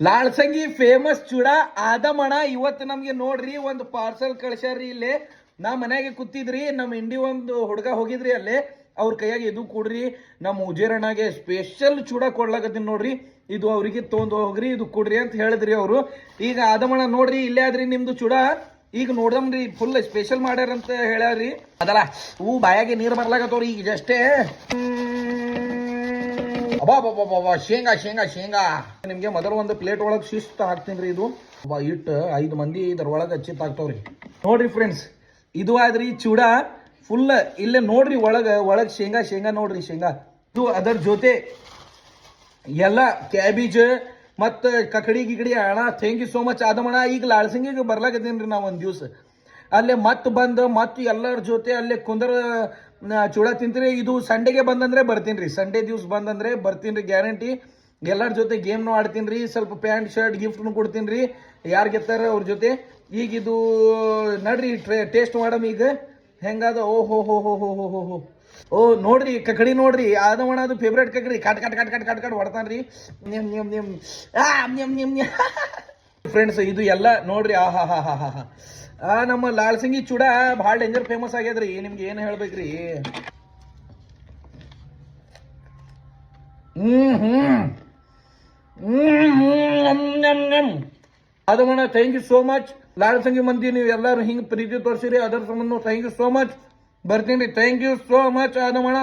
ಲಾಳ್ಸಂಗಿ famous ಚೂಡ ಆದಮಣ ಇವತ್ತು ನಮ್ಗೆ ನೋಡ್ರಿ ಒಂದು ಪಾರ್ಸಲ್ ಕಳ್ಸ್ಯಾರ್ರಿ ಇಲ್ಲಿ ನಾ ಮನ್ಯಾಗೆ ಕೂತಿದ್ರಿ ನಮ್ಮ ಇಂಡಿ ಒಂದು ಹುಡುಗ ಹೋಗಿದ್ರಿ ಅಲ್ಲೇ ಅವ್ರ ಕೈಯಾಗ ಇದು ಕೊಡ್ರಿ ನಮ್ಮ ಉಜೇರಣ್ಣಗೆ ಸ್ಪೆಷಲ್ ಚೂಡ ಕೊಡ್ಲಾಕತ್ತೀನಿ ನೋಡ್ರಿ ಇದು ಅವ್ರಿಗೆ ತೊಗೊಂಡು ಹೋಗ್ರಿ ಇದು ಕೊಡ್ರಿ ಅಂತ ಹೇಳಿದ್ರಿ ಅವರು ಈಗ ಆದಮಣ ನೋಡ್ರಿ ಇಲ್ಲೇ ಆದ್ರಿ ನಿಮ್ದು ಚೂಡ ಈಗ ನೋಡಮ್ರಿ ಫುಲ್ ಸ್ಪೆಷಲ್ ಮಾಡ್ಯಾರಂತ ಹೇಳ್ಯಾರ್ರಿ ಅದಲ್ಲ ಹೂ ಬಾಯಾಗೆ ನೀರು ಬರ್ಲಾಕತ್ತವ್ರಿ ಈಗ ಜಷ್ಟೇ ಅಬ್ಬಾ ಶೇಂಗಾ ಶೇಂಗಾ ಶೇಂಗಾ ನಿಮ್ಗೆ ಮೊದಲು ಒಂದು ಪ್ಲೇಟ್ ಒಳಗೆ ಶಿಸ್ತು ಹಾಕ್ತೀನಿ ಇದು ಇಟ್ಟು 5 ಮಂದಿ ಇದ್ರ ಒಳಗೆ ಹಚ್ಚಿತ್ ಹಾಕ್ತಾವ್ರಿ ನೋಡ್ರಿ ಫ್ರೆಂಡ್ಸ್ ಇದು ಆದ್ರಿ ಚೂಡ ಫುಲ್ ಇಲ್ಲೇ ನೋಡ್ರಿ ಒಳಗೆ ಶೇಂಗಾ ಶೇಂಗಾ ನೋಡ್ರಿ ಶೇಂಗಾ ಇದು ಅದರ ಜೊತೆ ಎಲ್ಲ ಕ್ಯಾಬೇಜ್ ಮತ್ತು ಕಕಡಿ ಗಿಕಡಿ ಅಣ್ಣ ಥ್ಯಾಂಕ್ ಯು ಸೋ ಮಚ್ ಆದಮಣ್ಣ ಈಗ ಲಾಳ್ಸಂಗಿಗೆ ಬರ್ಲಾಕತ್ತೀನಿ ನಾ ಒಂದು ದಿವ್ಸ ಅಲ್ಲೇ ಮತ್ತೆ ಎಲ್ಲರ ಜೊತೆ ಅಲ್ಲೇ ಕುಂದರ ಚೂಡ ತಿಂತೀರಿ ಇದು ಸಂಡೆಗೆ ಬಂದಂದ್ರೆ ಬರ್ತೀನಿ ರೀ ಸಂಡೇ ದಿವ್ಸ ಬಂದಂದ್ರೆ ಬರ್ತೀನಿ ರೀ ಗ್ಯಾರಂಟಿ ಎಲ್ಲರ ಜೊತೆ ಗೇಮ್ನು ಆಡ್ತೀನಿ ರೀ ಸ್ವಲ್ಪ ಪ್ಯಾಂಟ್ ಶರ್ಟ್ ಗಿಫ್ಟ್ನು ಕೊಡ್ತೀನಿ ರೀ ಯಾರು ಗೆತ್ತಾರ ಅವ್ರ ಜೊತೆ ಈಗ ಇದು ನಡ್ರಿ ಟೇಸ್ಟ್ ಮಾಡಮ್ ಈಗ ಹೆಂಗಾದ ಓ ಹೋ ಹೋ ಹೋ ಹೋ ಹೋ ಹೋ ಹೋ ಓ ನೋಡ್ರಿ ಕಕಡಿ ನೋಡ್ರಿ ಆದಮಣ ಅದು ಫೇವ್ರೇಟ್ ಕಕಡಿ cut cut cut cut cut cut ಹೊಡ್ತಾನ್ರಿ ಫ್ರೆಂಡ್ಸ್ ಇದು ಎಲ್ಲ ನೋಡ್ರಿ ಆಹಾ ಹಾ ಹಾ ಹಾ ಹಾ ನಮ್ಮ ಲಾಳ್ಸಂಗಿ ಚೂಡ ಭಾಳ ಡೇಂಜರ್ ಫೇಮಸ್ ಆಗ್ಯದ್ರಿ ನಿಮ್ಗೆ ಏನು ಹೇಳ್ಬೇಕ್ರಿ ಆದಮಣ ಥ್ಯಾಂಕ್ ಯು ಸೋ ಮಚ್ ಲಾಳ್ಸಂಗಿ ಮಂದಿ ನೀವು ಎಲ್ಲರೂ ಹಿಂಗೆ ಪ್ರೀತಿ ತೋರಿಸಿರಿ ಅದರ ಸಂಬಂಧ ಥ್ಯಾಂಕ್ ಯು ಸೋ ಮಚ್ ಬರ್ತೀನಿ ಥ್ಯಾಂಕ್ ಯು ಸೋ ಮಚ್ ಆದಮಣ